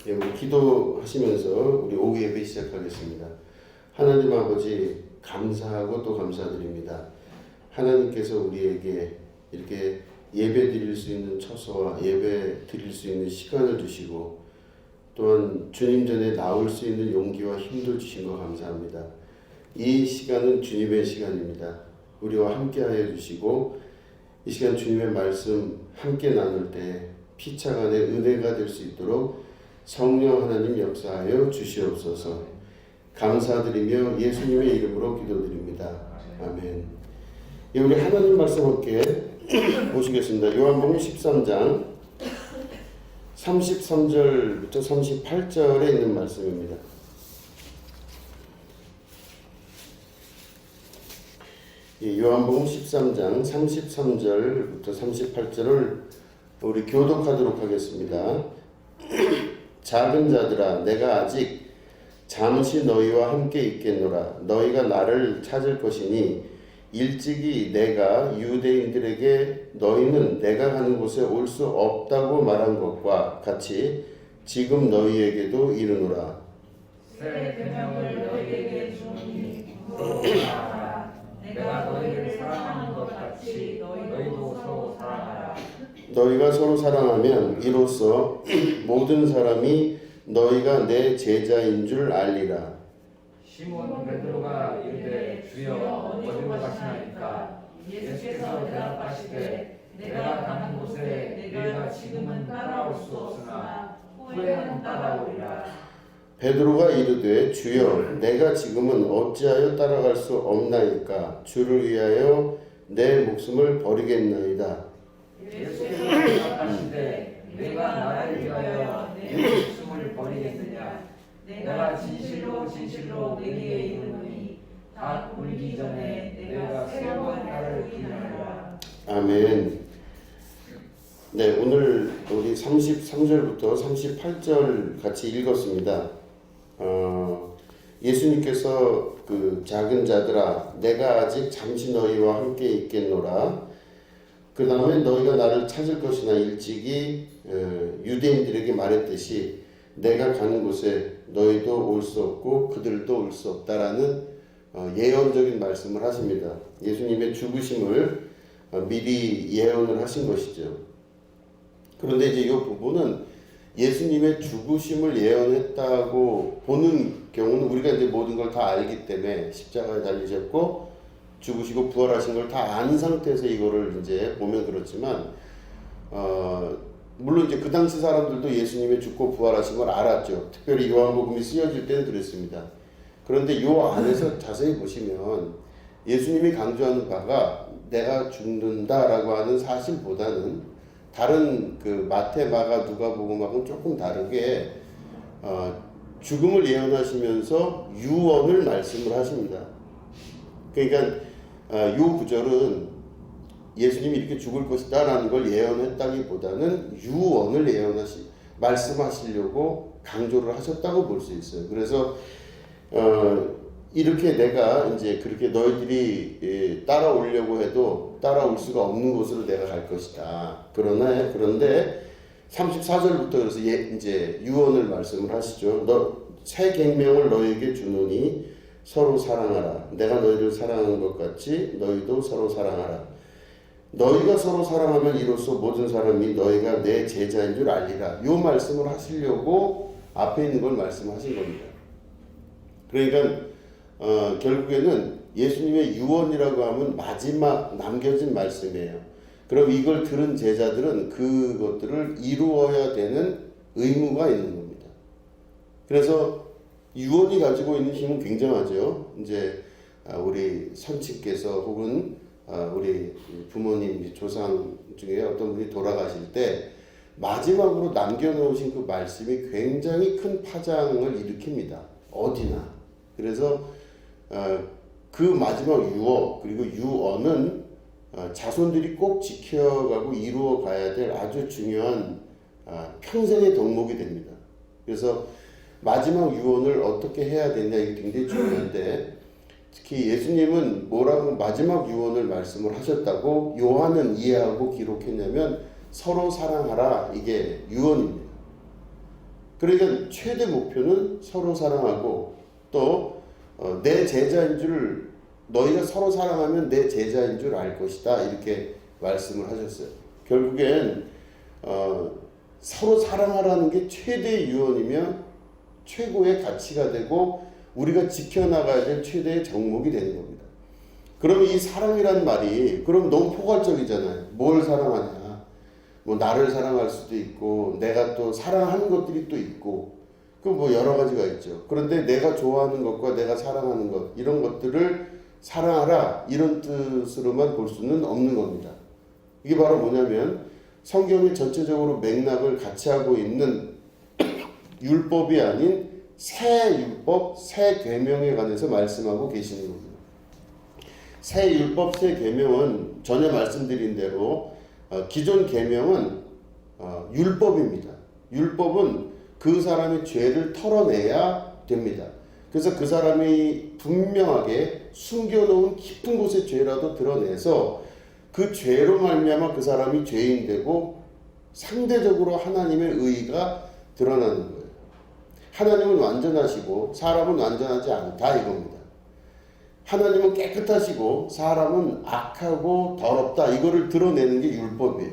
예, 우리 기도하시면서 우리 오후 예배 시작하겠습니다. 하나님 아버지 감사하고 또 감사드립니다. 하나님께서 우리에게 이렇게 예배 드릴 수 있는 처소와 예배 드릴 수 있는 시간을 주시고 또한 주님 전에 나올 수 있는 용기와 힘도 주신 거 감사합니다. 이 시간은 주님의 시간입니다. 우리와 함께하여 주시고 이 시간 주님의 말씀 함께 나눌 때 피차간의 은혜가 될 수 있도록 성령 하나님 역사하여 주시옵소서. 감사드리며 예수님의 이름으로 기도드립니다. 아멘. 예, 우리 하나님 말씀 함께 보시겠습니다. 요한복음 13장 33절부터 38절에 있는 말씀입니다. 예, 요한복음 13장 33절부터 38절을 우리 교독하도록 하겠습니다. 작은 자들아, 내가 아직 잠시 너희와 함께 있겠노라. 너희가 나를 찾을 것이니 일찍이 내가 유대인들에게 너희는 내가 가는 곳에 올 수 없다고 말한 것과 같이 지금 너희에게도 이르노라. 새 계명을 너희에게 주노니 내가 너희를 사랑하는 것 같이 너희도 서로 사랑하라. 너희가 서로 사랑하면 이로써 모든 사람이 너희가 내 제자인 줄 알리라. 시몬 베드로가 이르되 주여 어디로 가시나이까? 예수께서 대답하시되 내가 가는 곳에 너희가 지금은 따라올 수 없으나 후에는 따라오리라. 베드로가 이르되 주여 내가 지금은 어찌하여 따라갈 수 없나이까? 주를 위하여 내 목숨을 버리겠나이다. 예수께서 대답하시되 내가 나를 위하여 내 목숨을 버리겠느냐? 내가 진실로 진실로 내게 이르노니 닭 울기 전에 내가 세 번 나를 부인하리라. 아멘. 네, 오늘 우리 33절부터 38절 같이 읽었습니다. 예수님께서 그 작은 자들아, 내가 아직 잠시 너희와 함께 있겠노라. 그 다음에 너희가 나를 찾을 것이나 일찍이 유대인들에게 말했듯이 내가 가는 곳에 너희도 올 수 없고 그들도 올 수 없다라는 예언적인 말씀을 하십니다. 예수님의 죽으심을 미리 예언을 하신 것이죠. 그런데 이제 이 부분은 예수님의 죽으심을 예언했다고 보는 경우는 우리가 이제 모든 걸 다 알기 때문에 십자가에 달리셨고 죽으시고 부활하신 걸 다 안 상태에서 이거를 이제 보면 그렇지만 물론 이제 그 당시 사람들도 예수님의 죽고 부활하신 걸 알았죠. 특별히 요한복음이 쓰여질 때는 그랬습니다. 그런데 요 안에서 자세히 보시면 예수님이 강조하는 바가 내가 죽는다라고 하는 사실보다는 다른 그 마태, 마가, 누가복음하고는 조금 다르게 죽음을 예언하시면서 유언을 말씀을 하십니다. 그러니까 요 구절은 예수님이 이렇게 죽을 것이다라는 걸 예언했다기보다는 유언을 말씀하시려고 강조를 하셨다고 볼 수 있어요. 그래서 이렇게 내가 이제 그렇게 너희들이 따라오려고 해도 따라올 수가 없는 곳으로 내가 갈 것이다. 그런데 34절부터 그래서 이제 유언을 말씀을 하시죠. 새 계명을 너희에게 주노니 서로 사랑하라. 내가 너희를 사랑하는 것 같이 너희도 서로 사랑하라. 너희가 서로 사랑하면 이로써 모든 사람이 너희가 내 제자인 줄 알리라. 이 말씀을 하시려고 앞에 있는 걸 말씀하신 겁니다. 그러니까 결국에는 예수님의 유언이라고 하면 마지막 남겨진 말씀이에요. 그럼 이걸 들은 제자들은 그것들을 이루어야 되는 의무가 있는 겁니다. 그래서 유언이 가지고 있는 힘은 굉장하죠. 이제 우리 선친께서 혹은 우리 부모님 조상 중에 어떤 분이 돌아가실 때 마지막으로 남겨놓으신 그 말씀이 굉장히 큰 파장을 일으킵니다. 어디나. 그래서 그 마지막 유언 그리고 유언은 자손들이 꼭 지켜가고 이루어 가야 될 아주 중요한 평생의 덕목이 됩니다. 그래서 마지막 유언을 어떻게 해야 되냐 이게 굉장히 중요한데 특히 예수님은 뭐라고 마지막 유언을 말씀을 하셨다고 요한은 이해하고 기록했냐면 서로 사랑하라 이게 유언입니다. 그러니까 최대 목표는 서로 사랑하고 또 내 제자인 줄 너희가 서로 사랑하면 내 제자인 줄 알 것이다 이렇게 말씀을 하셨어요. 결국엔 서로 사랑하라는 게 최대의 유언이며 최고의 가치가 되고 우리가 지켜나가야 될 최대의 정목이 되는 겁니다. 그러면 이 사랑이란 말이 그럼 너무 포괄적이잖아요. 뭘 사랑하냐? 뭐 나를 사랑할 수도 있고 내가 또 사랑하는 것들이 또 있고 그 뭐 여러 가지가 있죠. 그런데 내가 좋아하는 것과 내가 사랑하는 것 이런 것들을 사랑하라 이런 뜻으로만 볼 수는 없는 겁니다. 이게 바로 뭐냐면 성경이 전체적으로 맥락을 같이 하고 있는 율법이 아닌 새 율법, 새 계명에 관해서 말씀하고 계시는 겁니다. 새 율법, 새 계명은 전에 말씀드린 대로 기존 계명은 율법입니다. 율법은 그 사람의 죄를 털어내야 됩니다. 그래서 그 사람이 분명하게 숨겨놓은 깊은 곳의 죄라도 드러내서 그 죄로 말미암아 그 사람이 죄인 되고 상대적으로 하나님의 의의가 드러나는 거예요. 하나님은 완전하시고 사람은 완전하지 않다 이겁니다. 하나님은 깨끗하시고 사람은 악하고 더럽다 이거를 드러내는 게 율법이에요.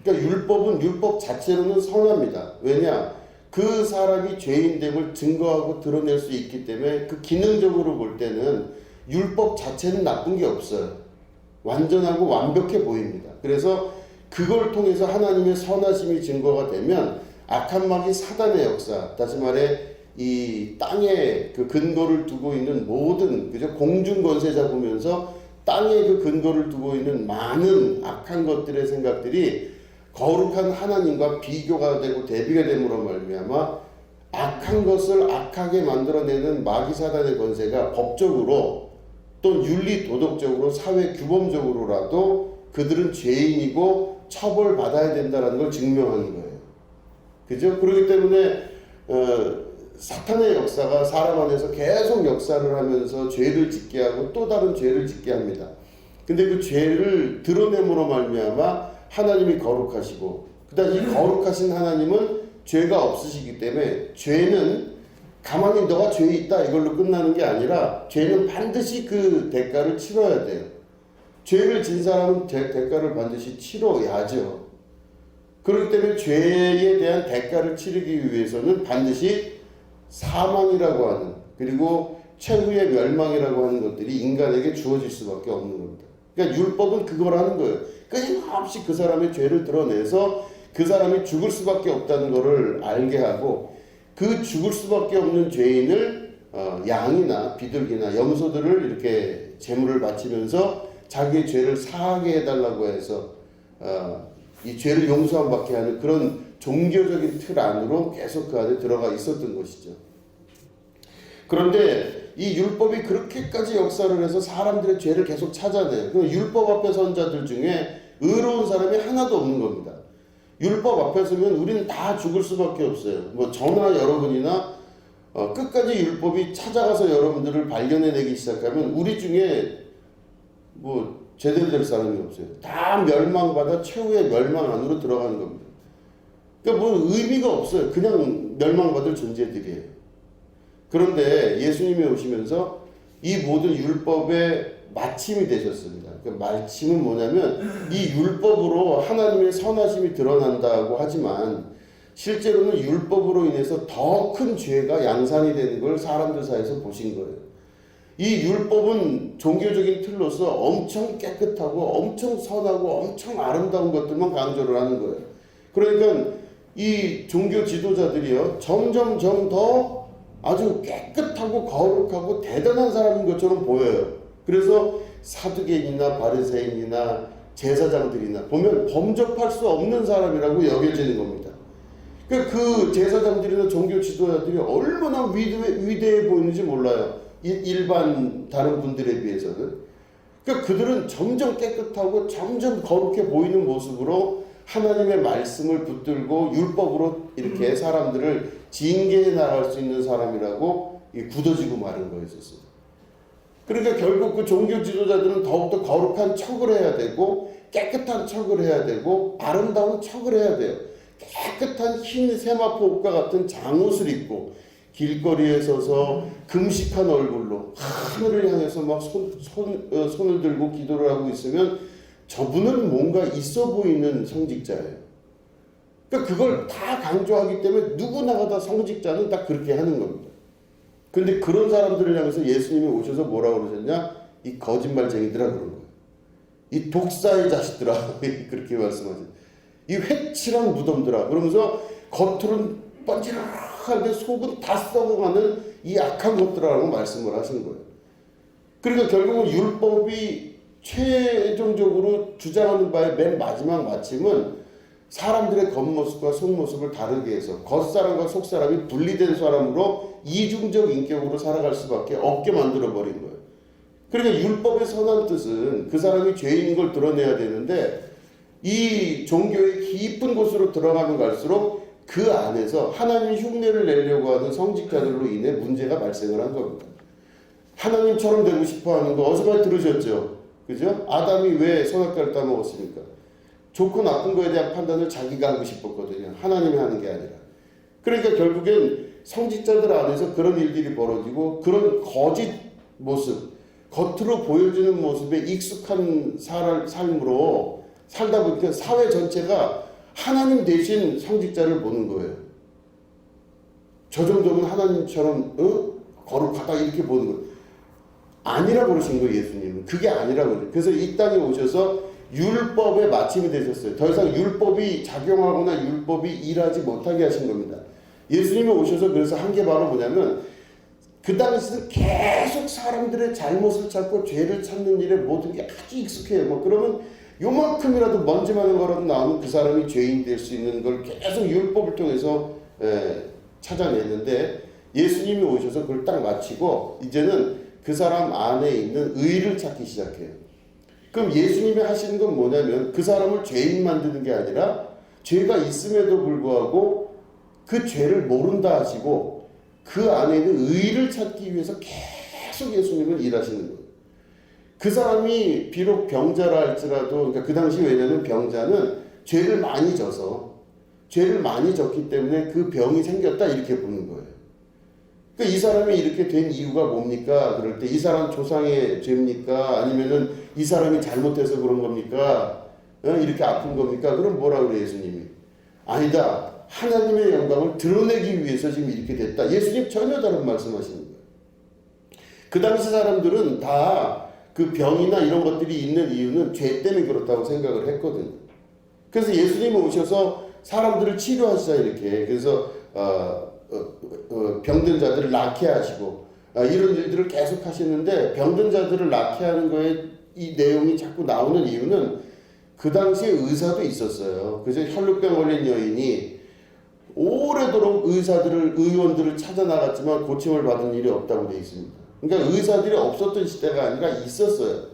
그러니까 율법은 율법 자체로는 선합니다. 왜냐? 그 사람이 죄인됨을 증거하고 드러낼 수 있기 때문에 그 기능적으로 볼 때는 율법 자체는 나쁜 게 없어요. 완전하고 완벽해 보입니다. 그래서 그걸 통해서 하나님의 선하심이 증거가 되면 악한 마귀 사단의 역사, 다시 말해 이 땅에 그 근거를 두고 있는 모든 그죠 공중 권세자 보면서 땅에 그 근거를 두고 있는 많은 악한 것들의 생각들이 거룩한 하나님과 비교가 되고 대비가 됨으로 말미암아 악한 것을 악하게 만들어내는 마귀 사단의 권세가 법적으로 또 윤리 도덕적으로 사회 규범적으로라도 그들은 죄인이고 처벌받아야 된다는 걸 증명하는 거예요. 그죠? 그렇기 때문에 사탄의 역사가 사람 안에서 계속 역사를 하면서 죄를 짓게 하고 또 다른 죄를 짓게 합니다. 근데 그 죄를 드러냄으로 말미암아 하나님이 거룩하시고 그다음 이 거룩하신 하나님은 죄가 없으시기 때문에 죄는 가만히 너가 죄 있다 이걸로 끝나는 게 아니라 죄는 반드시 그 대가를 치러야 돼요. 죄를 진 사람은 대가를 반드시 치러야죠. 그렇기 때문에 죄에 대한 대가를 치르기 위해서는 반드시 사망이라고 하는 그리고 최후의 멸망이라고 하는 것들이 인간에게 주어질 수밖에 없는 겁니다. 그러니까 율법은 그걸 하는 거예요. 끊임없이 그 사람의 죄를 드러내서 그 사람이 죽을 수밖에 없다는 것을 알게 하고 그 죽을 수밖에 없는 죄인을 양이나 비둘기나 염소들을 이렇게 제물을 바치면서 자기의 죄를 사하게 해달라고 해서 이 죄를 용서함 받게 하는 그런 종교적인 틀 안으로 계속 그 안에 들어가 있었던 것이죠. 그런데 이 율법이 그렇게까지 역사를 해서 사람들의 죄를 계속 찾아내요. 그 율법 앞에 선 자들 중에 의로운 사람이 하나도 없는 겁니다. 율법 앞에 서면 우리는 다 죽을 수밖에 없어요. 뭐 저나 여러분이나 끝까지 율법이 찾아가서 여러분들을 발견해내기 시작하면 우리 중에 뭐 제대로 될 사람이 없어요. 다 멸망받아 최후의 멸망 안으로 들어가는 겁니다. 그러니까 뭐 의미가 없어요. 그냥 멸망받을 존재들이에요. 그런데 예수님이 오시면서 이 모든 율법의 마침이 되셨습니다. 그 마침은 뭐냐면 이 율법으로 하나님의 선하심이 드러난다고 하지만 실제로는 율법으로 인해서 더 큰 죄가 양산이 되는 걸 사람들 사이에서 보신 거예요. 이 율법은 종교적인 틀로서 엄청 깨끗하고 엄청 선하고 엄청 아름다운 것들만 강조를 하는 거예요. 그러니까 이 종교 지도자들이요 점점점 더 아주 깨끗하고 거룩하고 대단한 사람인 것처럼 보여요. 그래서 사두개인이나 바리새인이나 제사장들이나 보면 범접할 수 없는 사람이라고 여겨지는 겁니다. 그 제사장들이나 종교 지도자들이 얼마나 위대해 보이는지 몰라요. 일반 다른 분들에 비해서는. 그러니까 그들은 점점 깨끗하고 점점 거룩해 보이는 모습으로 하나님의 말씀을 붙들고 율법으로 이렇게 사람들을 징계해 나갈 수 있는 사람이라고 굳어지고 마른 거였었어요. 그러니까 결국 그 종교 지도자들은 더욱더 거룩한 척을 해야 되고 깨끗한 척을 해야 되고 아름다운 척을 해야 돼요. 깨끗한 흰 세마포 옷과 같은 장옷을 입고 길거리에 서서 금식한 얼굴로 하늘을 향해서 막 손을 들고 기도를 하고 있으면 저분은 뭔가 있어 보이는 성직자예요. 그러니까 그걸 다 강조하기 때문에 누구나가 다 성직자는 다 그렇게 하는 겁니다. 근데 그런 사람들을 향해서 예수님이 오셔서 뭐라고 그러셨냐? 이 거짓말쟁이들아 그런 거예요. 이 독사의 자식들아 그렇게 말씀하세요. 이 회칠한 무덤들아 그러면서 겉으로는 번지락한데 속은 다 썩어가는 이 악한 것들아라고 말씀을 하시는 거예요. 그러니까 결국은 율법이 최종적으로 주장하는 바의 맨 마지막 마침은 사람들의 겉모습과 속모습을 다르게 해서 겉사람과 속사람이 분리된 사람으로 이중적 인격으로 살아갈 수밖에 없게 만들어버린 거예요. 그러니까 율법의 선한 뜻은 그 사람이 죄인인 걸 드러내야 되는데 이 종교의 깊은 곳으로 들어가면 갈수록 그 안에서 하나님 흉내를 내려고 하는 성직자들로 인해 문제가 발생을 한 겁니다. 하나님처럼 되고 싶어 하는 거 어디서 많이 들으셨죠? 그죠? 아담이 왜 선악과를 따먹었습니까? 좋고 나쁜 거에 대한 판단을 자기가 하고 싶었거든요. 하나님이 하는 게 아니라. 그러니까 결국엔 성직자들 안에서 그런 일들이 벌어지고 그런 거짓 모습, 겉으로 보여지는 모습에 익숙한 삶으로 살다 보니까 사회 전체가 하나님 대신 성직자를 보는 거예요. 저 정도면 하나님처럼 거룩하다 이렇게 보는 거예요. 아니라고 그러신 거예요. 예수님은. 그게 아니라고 그래요. 그래서 이 땅에 오셔서 율법의 마침이 되셨어요. 더 이상 율법이 작용하거나 율법이 일하지 못하게 하신 겁니다. 예수님이 오셔서 그래서 한 게 바로 뭐냐면 그 당시는 계속 사람들의 잘못을 찾고 죄를 찾는 일에 모든 게 아주 익숙해요. 뭐 그러면 요만큼이라도 먼지만한 거라도 나오면 그 사람이 죄인 될 수 있는 걸 계속 율법을 통해서 찾아냈는데 예수님이 오셔서 그걸 딱 마치고 이제는 그 사람 안에 있는 의를 찾기 시작해요. 그럼 예수님이 하시는 건 뭐냐면 그 사람을 죄인 만드는 게 아니라 죄가 있음에도 불구하고 그 죄를 모른다 하시고 그 안에 있는 의를 찾기 위해서 계속 예수님은 일하시는 거예요. 그 사람이 비록 병자라 할지라도 그러니까 그 당시 왜냐면 병자는 죄를 많이 져서 죄를 많이 졌기 때문에 그 병이 생겼다 이렇게 보는 거예요. 그러니까 이 사람이 이렇게 된 이유가 뭡니까? 그럴 때 이 사람 조상의 죄입니까? 아니면은 이 사람이 잘못해서 그런 겁니까? 이렇게 아픈 겁니까? 그럼 뭐라 그래 예수님이? 아니다. 하나님의 영광을 드러내기 위해서 지금 이렇게 됐다. 예수님 전혀 다른 말씀하시는 거예요. 그 당시 사람들은 다 그 병이나 이런 것들이 있는 이유는 죄 때문에 그렇다고 생각을 했거든요. 그래서 예수님이 오셔서 사람들을 치료하시자 이렇게. 그래서 병든 자들을 낫게 하시고 이런 일들을 계속 하시는데 병든 자들을 낫게 하는 거에 이 내용이 자꾸 나오는 이유는 그 당시에 의사도 있었어요. 그래서 혈루병 걸린 여인이 오래도록 의원들을 찾아 나갔지만 고침을 받은 일이 없다고 되어 있습니다. 그러니까 의사들이 없었던 시대가 아니라 있었어요.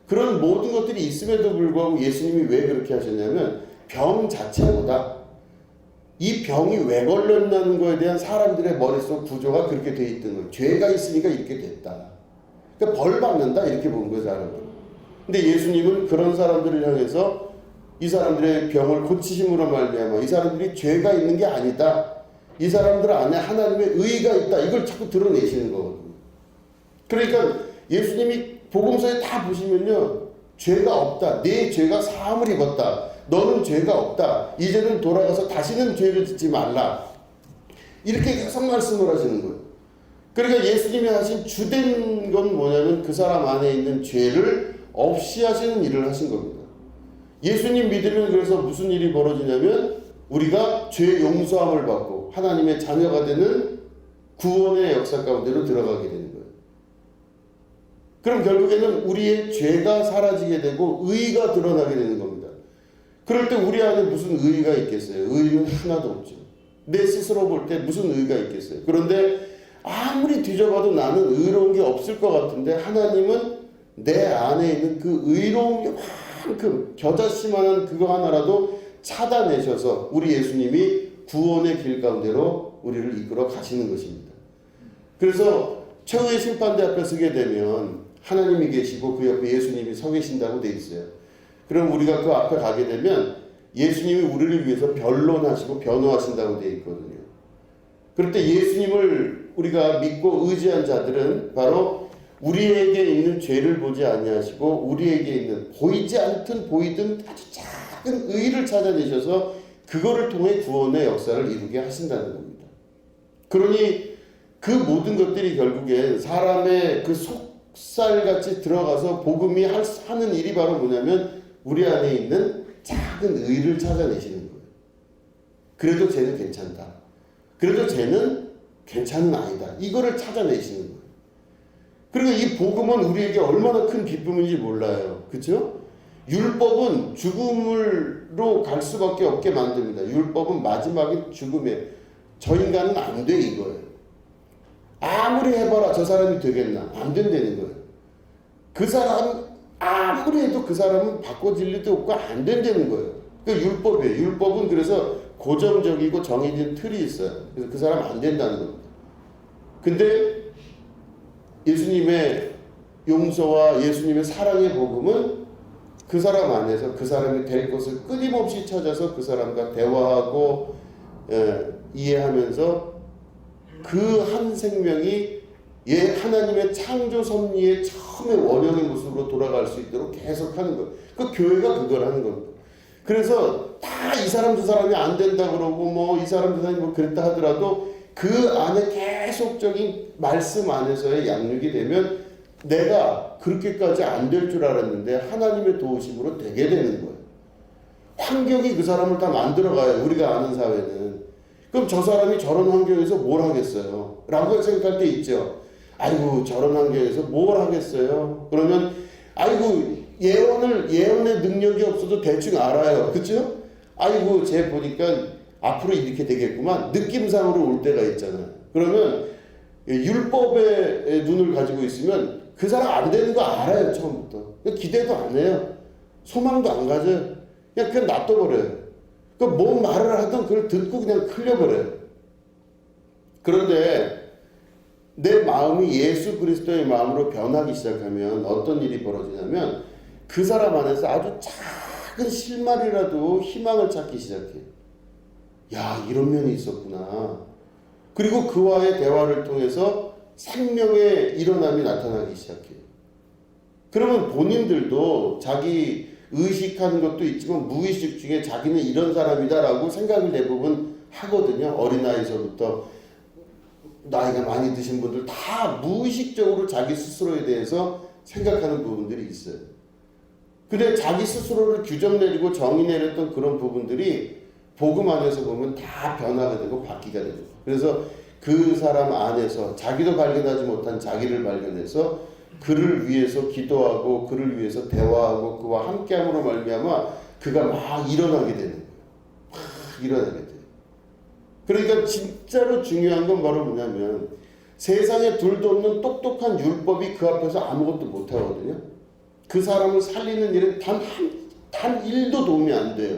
그런 모든 것들이 있음에도 불구하고 예수님이 왜 그렇게 하셨냐면 병 자체보다 이 병이 왜 걸렸다는 거에 대한 사람들의 머릿속 구조가 그렇게 돼 있던 거예요. 죄가 있으니까 이렇게 됐다. 그러니까 벌 받는다 이렇게 본 거예요, 사람들. 근데 예수님은 그런 사람들을 향해서 이 사람들의 병을 고치심으로 말미암아 이 사람들이 죄가 있는 게 아니다. 이 사람들 안에 하나님의 의가 있다. 이걸 자꾸 드러내시는 거거든요. 그러니까 예수님이 복음서에 다 보시면요. 죄가 없다. 내 죄가 사함을 입었다. 너는 죄가 없다. 이제는 돌아가서 다시는 죄를 짓지 말라. 이렇게 계속 말씀을 하시는 거예요. 그러니까 예수님이 하신 주된 건 뭐냐면 그 사람 안에 있는 죄를 없이 하시는 일을 하신 겁니다. 예수님 믿으면 그래서 무슨 일이 벌어지냐면 우리가 죄 용서함을 받고 하나님의 자녀가 되는 구원의 역사 가운데로 들어가게 되는 거예요. 그럼 결국에는 우리의 죄가 사라지게 되고 의가 드러나게 되는 겁니다. 그럴 때 우리 안에 무슨 의가 있겠어요? 의는 하나도 없죠. 내 스스로 볼 때 무슨 의가 있겠어요? 그런데 아무리 뒤져봐도 나는 의로운 게 없을 것 같은데 하나님은 내 안에 있는 그 의로운 게만큼 겨자씨만한 그거 하나라도 찾아내셔서 우리 예수님이 구원의 길 가운데로 우리를 이끌어 가시는 것입니다. 그래서 최후의 심판대 앞에 서게 되면 하나님이 계시고 그 옆에 예수님이 서 계신다고 돼 있어요. 그럼 우리가 그 앞에 가게 되면 예수님이 우리를 위해서 변론하시고 변호하신다고 되어 있거든요. 그럴 때 예수님을 우리가 믿고 의지한 자들은 바로 우리에게 있는 죄를 보지 아니하시고 우리에게 있는 보이지 않든 보이든 아주 작은 의를 찾아내셔서 그거를 통해 구원의 역사를 이루게 하신다는 겁니다. 그러니 그 모든 것들이 결국엔 사람의 그 속살같이 들어가서 복음이 하는 일이 바로 뭐냐면 우리 안에 있는 작은 의를 찾아내시는 거예요. 그래도 쟤는 괜찮다. 그래도 쟤는 괜찮은 아이다. 이거를 찾아내시는 거예요. 그리고 이 복음은 우리에게 얼마나 큰 기쁨인지 몰라요. 그렇죠? 율법은 죽음으로 갈 수밖에 없게 만듭니다. 율법은 마지막에 죽음에 저 인간은 안 돼 이거예요. 아무리 해봐라 저 사람이 되겠나? 안 된다는 거예요. 그 사람 아무리 해도 그 사람은 바꿔질 리도 없고 안 된다는 거예요. 그 율법이에요. 율법은 그래서 고정적이고 정해진 틀이 있어요. 그래서 그 사람 안 된다는 겁니다. 근데 예수님의 용서와 예수님의 사랑의 복음은 그 사람 안에서 그 사람이 될 것을 끊임없이 찾아서 그 사람과 대화하고 이해하면서 그 한 생명이 하나님의 창조 섭리의 처음의 원형의 모습으로 돌아갈 수 있도록 계속 하는 거예요. 그 교회가 그걸 하는 겁니다. 그래서 다 이 사람 저 사람이 안 된다 그러고 뭐 이 사람 저 사람이 뭐 그랬다 하더라도 그 안에 계속적인 말씀 안에서의 양육이 되면 내가 그렇게까지 안 될 줄 알았는데 하나님의 도우심으로 되게 되는 거예요. 환경이 그 사람을 다 만들어가요. 우리가 아는 사회는. 그럼 저 사람이 저런 환경에서 뭘 하겠어요? 라고 생각할 때 있죠. 아이고 저런 환경에서 뭘 하겠어요? 그러면 아이고 예언의 능력이 없어도 대충 알아요. 그렇죠? 아이고 쟤 보니까 앞으로 이렇게 되겠구만. 느낌상으로 올 때가 있잖아요. 그러면 율법의 눈을 가지고 있으면 그 사람 안 되는 거 알아요. 처음부터. 기대도 안 해요. 소망도 안 가져요. 그냥 놔둬버려요. 뭔 말을 하든 그걸 듣고 그냥 흘려버려요. 그런데 내 마음이 예수 그리스도의 마음으로 변하기 시작하면 어떤 일이 벌어지냐면 그 사람 안에서 아주 작은 실마리라도 희망을 찾기 시작해요. 야, 이런 면이 있었구나. 그리고 그와의 대화를 통해서 생명의 일어남이 나타나기 시작해요. 그러면 본인들도 자기 의식하는 것도 있지만 무의식 중에 자기는 이런 사람이다라고 생각을 대부분 하거든요. 어린아이서부터 나이가 많이 드신 분들 다 무의식적으로 자기 스스로에 대해서 생각하는 부분들이 있어요. 근데 자기 스스로를 규정 내리고 정의 내렸던 그런 부분들이 복음 안에서 보면 다 변화가 되고 바뀌게 되고, 그래서 그 사람 안에서 자기도 발견하지 못한 자기를 발견해서 그를 위해서 기도하고 그를 위해서 대화하고 그와 함께함으로 말미암아 그가 막 일어나게 되는 거예요. 막 일어나게 돼요. 그러니까 진짜로 중요한 건 바로 뭐냐면 세상에 둘도 없는 똑똑한 율법이 그 앞에서 아무것도 못하거든요. 그 사람을 살리는 일은 단 1도 도움이 안 돼요.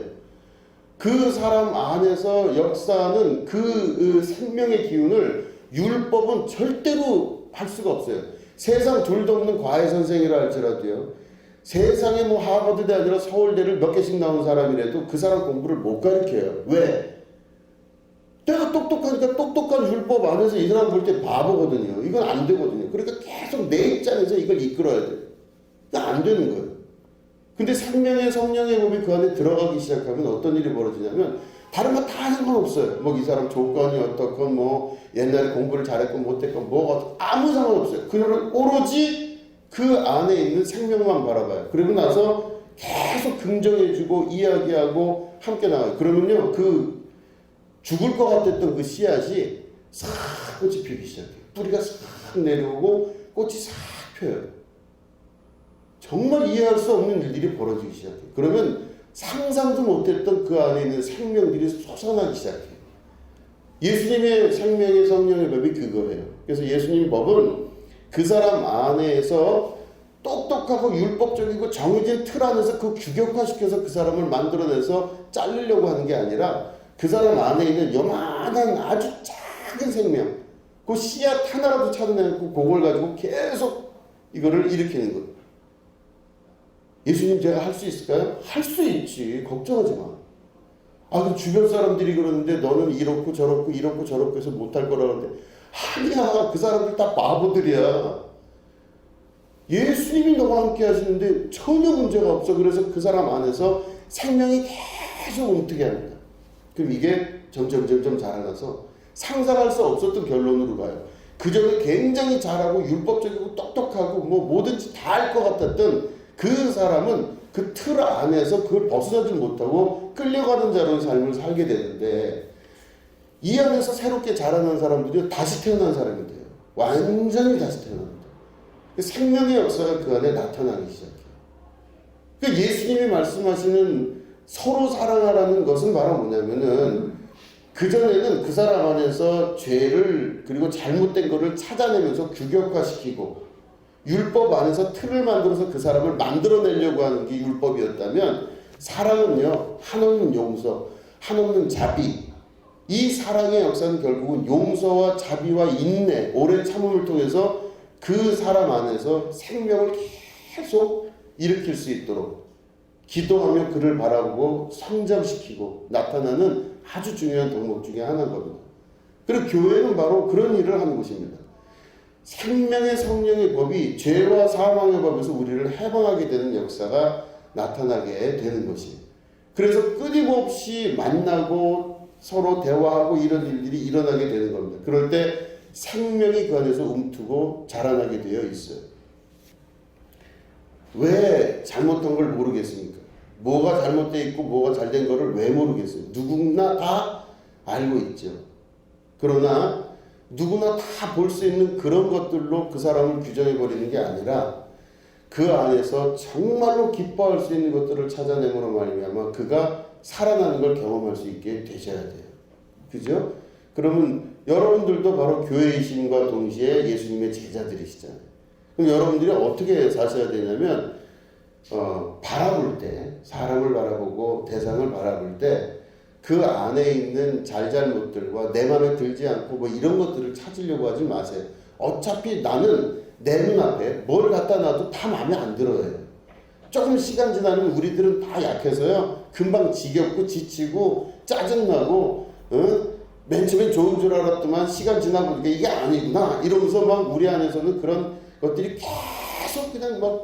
그 사람 안에서 역사하는 그 생명의 기운을 율법은 절대로 할 수가 없어요. 세상 둘도 없는 과외 선생이라 할지라도요. 세상에 뭐 하버드대 아니라 서울대를 몇 개씩 나온 사람이라도 그 사람 공부를 못 가르쳐요. 왜? 내가 똑똑하니까 똑똑한 율법 안에서 이 사람 볼 때 바보거든요. 이건 안 되거든요. 그러니까 계속 내 입장에서 이걸 이끌어야 돼요. 안 되는 거예요. 근데 생명의 성령의 법이 그 안에 들어가기 시작하면 어떤 일이 벌어지냐면 다른 거 다 상관없어요. 뭐 이 사람 조건이 어떻건 뭐 옛날에 공부를 잘했건 못했건 뭐가 아무 상관없어요. 그녀는 오로지 그 안에 있는 생명만 바라봐요. 그러고 나서 계속 긍정해주고 이야기하고 함께 나가요. 그러면요 그 죽을 것 같았던 그 씨앗이 싹 꽃이 피기 시작해요. 뿌리가 싹 내려오고 꽃이 싹 펴요. 정말 이해할 수 없는 일들이 벌어지기 시작해요. 그러면 상상도 못했던 그 안에 있는 생명들이 솟아나기 시작해요. 예수님의 생명의 성령의 법이 그거예요. 그래서 예수님 법은 그 사람 안에서 똑똑하고 율법적이고 정해진 틀 안에서 그 규격화시켜서 그 사람을 만들어내서 자르려고 하는 게 아니라 그 사람 안에 있는 요만한 아주 작은 생명, 그 씨앗 하나라도 찾아내고 그걸 가지고 계속 이거를 일으키는 거예요. 예수님 제가 할 수 있을까요? 할 수 있지. 걱정하지 마. 그 주변 사람들이 그러는데 너는 이렇고 저렇고 이렇고 저렇고 해서 못할 거라고 하는데 아니야, 그 사람들 다 바보들이야. 예수님이 너와 함께 하시는데 전혀 문제가 없어. 그래서 그 사람 안에서 생명이 계속 움트게 합니다. 그럼 이게 점점 자라나서 상상할 수 없었던 결론으로 가요. 그전에 굉장히 잘하고 율법적이고 똑똑하고 뭐 뭐든지 다 할 것 같았던 그 사람은 그 틀 안에서 그걸 벗어나지 못하고 끌려가는 자로의 삶을 살게 되는데, 이 안에서 새롭게 자라난 사람들이 다시 태어난 사람이 돼요. 완전히 다시 태어납니다. 생명의 역사가 그 안에 나타나기 시작해요. 그러니까 예수님이 말씀하시는 서로 사랑하라는 것은 바로 뭐냐면은, 그전에는 그 사람 안에서 죄를 그리고 잘못된 것을 찾아내면서 규격화시키고 율법 안에서 틀을 만들어서 그 사람을 만들어내려고 하는 게 율법이었다면, 사랑은요, 한없는 용서, 한없는 자비, 이 사랑의 역사는 결국은 용서와 자비와 인내, 오랜 참음을 통해서 그 사람 안에서 생명을 계속 일으킬 수 있도록 기도하며 그를 바라보고 성장시키고 나타나는 아주 중요한 덕목 중에 하나거든요. 그리고 교회는 바로 그런 일을 하는 곳입니다. 생명의 성령의 법이 죄와 사망의 법에서 우리를 해방하게 되는 역사가 나타나게 되는 것이에요. 그래서 끊임없이 만나고 서로 대화하고 이런 일들이 일어나게 되는 겁니다. 그럴 때 생명이 그 안에서 움트고 자라나게 되어 있어요. 왜 잘못한 걸 모르겠습니까? 뭐가 잘못되어 있고 뭐가 잘된 거를 왜 모르겠어요? 누구나 다 알고 있죠. 그러나 누구나 다 볼 수 있는 그런 것들로 그 사람을 규정해버리는 게 아니라 그 안에서 정말로 기뻐할 수 있는 것들을 찾아내므로 말미암아 그가 살아나는 걸 경험할 수 있게 되셔야 돼요. 그죠? 그러면 여러분들도 바로 교회이신과 동시에 예수님의 제자들이시잖아요. 그럼 여러분들이 어떻게 사셔야 되냐면, 바라볼 때, 사람을 바라보고 대상을 바라볼 때 그 안에 있는 잘잘못들과 내 마음에 들지 않고 뭐 이런 것들을 찾으려고 하지 마세요. 어차피 나는 내 눈앞에 뭘 갖다 놔도 다 마음에 안 들어요. 조금 시간 지나면 우리들은 다 약해서요, 금방 지겹고 지치고 짜증나고, 맨 처음엔 좋은 줄 알았더만 시간 지나고 이게 아니구나 이러면서 막 우리 안에서는 그런 것들이 계속 그냥 막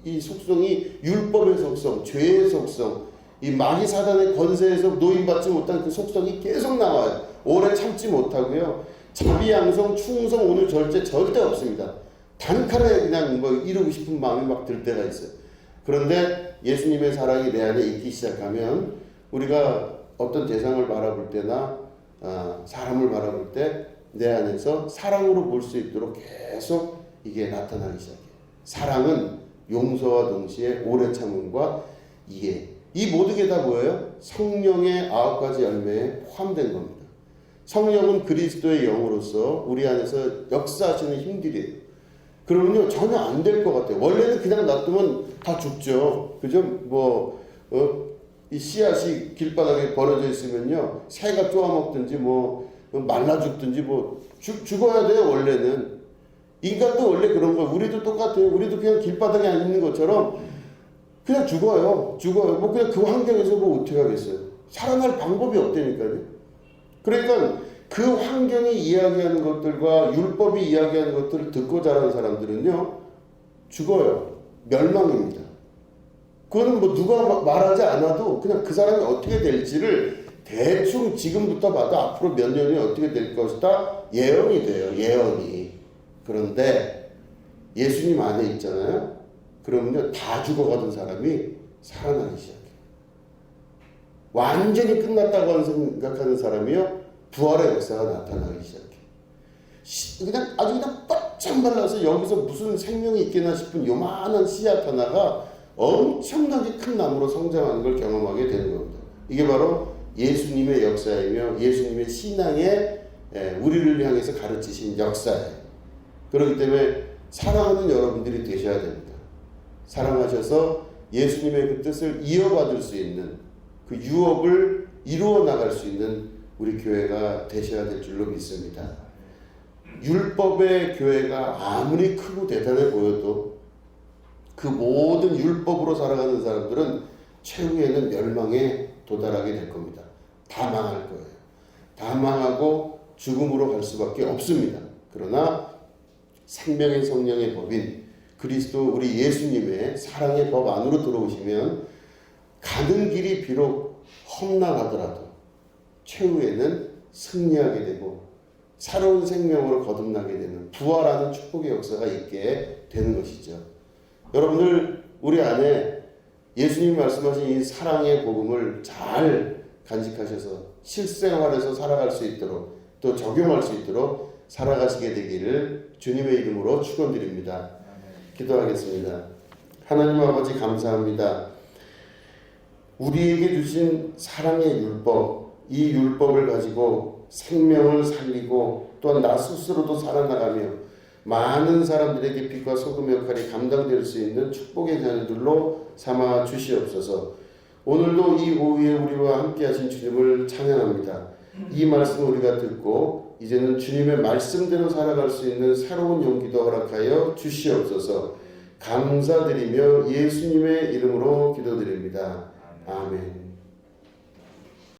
이 속성이 율법의 속성, 죄의 속성, 이 마귀 사단의 권세에서 노임받지 못한 그 속성이 계속 나와요. 오래 참지 못하고요. 자비, 양성, 충성, 온유, 절제 절대 없습니다. 단칼에 그냥 뭐 이루고 싶은 마음이 막 들 때가 있어요. 그런데 예수님의 사랑이 내 안에 있기 시작하면 우리가 어떤 대상을 바라볼 때나 사람을 바라볼 때 내 안에서 사랑으로 볼 수 있도록 계속 이게 나타나기 시작해요. 사랑은 용서와 동시에 오래 참음과 이해, 이 모든 게 다 뭐예요? 성령의 9가지 열매에 포함된 겁니다. 성령은 그리스도의 영으로서 우리 안에서 역사하시는 힘들이에요. 그러면요, 전혀 안 될 것 같아요. 원래는 그냥 놔두면 다 죽죠. 그죠? 이 씨앗이 길바닥에 버려져 있으면요, 새가 쪼아먹든지 말라 죽든지 죽어야 돼요. 원래는 인간도 원래 그런 거예요. 우리도 똑같아요. 우리도 그냥 길바닥에 안 있는 것처럼 그냥 죽어요. 그냥 그 환경에서 어떻게 하겠어요? 살아날 방법이 없다니까요. 그러니까 그 환경이 이야기하는 것들과 율법이 이야기하는 것들을 듣고 자란 사람들은요, 죽어요. 멸망입니다. 그거는 누가 말하지 않아도 그냥 그 사람이 어떻게 될지를 대충 지금부터 봐도 앞으로 몇 년이 어떻게 될 것이다 예언이 돼요. 예언이. 그런데 예수님 안에 있잖아요. 그러면요, 다 죽어가던 사람이 살아나기 시작해요. 완전히 끝났다고 생각하는 사람이요, 부활의 역사가 나타나기 시작해요. 그냥 아주 그냥 뻗창 말라서 여기서 무슨 생명이 있겠나 싶은 요만한 씨앗 하나가 엄청나게 큰 나무로 성장하는 걸 경험하게 되는 겁니다. 이게 바로 예수님의 역사이며 예수님의 신앙에 우리를 향해서 가르치신 역사예요. 그렇기 때문에 사랑하는 여러분들이 되셔야 됩니다. 사랑하셔서 예수님의 그 뜻을 이어받을 수 있는 그 유업을 이루어 나갈 수 있는 우리 교회가 되셔야 될 줄로 믿습니다. 율법의 교회가 아무리 크고 대단해 보여도 그 모든 율법으로 살아가는 사람들은 최후에는 멸망에 도달하게 될 겁니다. 다 망할 거예요. 다 망하고 죽음으로 갈 수밖에 없습니다. 그러나 생명의 성령의 법인 그리스도 우리 예수님의 사랑의 법 안으로 들어오시면 가는 길이 비록 험난하더라도 최후에는 승리하게 되고 새로운 생명으로 거듭나게 되는 부활하는 축복의 역사가 있게 되는 것이죠. 여러분들 우리 안에 예수님이 말씀하신 이 사랑의 복음을 잘 간직하셔서 실생활에서 살아갈 수 있도록 또 적용할 수 있도록 살아가시게 되기를 주님의 이름으로 축원드립니다. 기도하겠습니다. 하나님 아버지 감사합니다. 우리에게 주신 사랑의 율법, 이 율법을 가지고 생명을 살리고 또한 나 스스로도 살아나가며 많은 사람들에게 빛과 소금 역할이 감당될 수 있는 축복의 자녀들로 삼아 주시옵소서. 오늘도 이 오후에 우리와 함께 하신 주님을 찬양합니다. 이 말씀을 우리가 듣고 이제는 주님의 말씀대로 살아갈 수 있는 새로운 용기도 허락하여 주시옵소서. 감사드리며 예수님의 이름으로 기도드립니다. 아멘.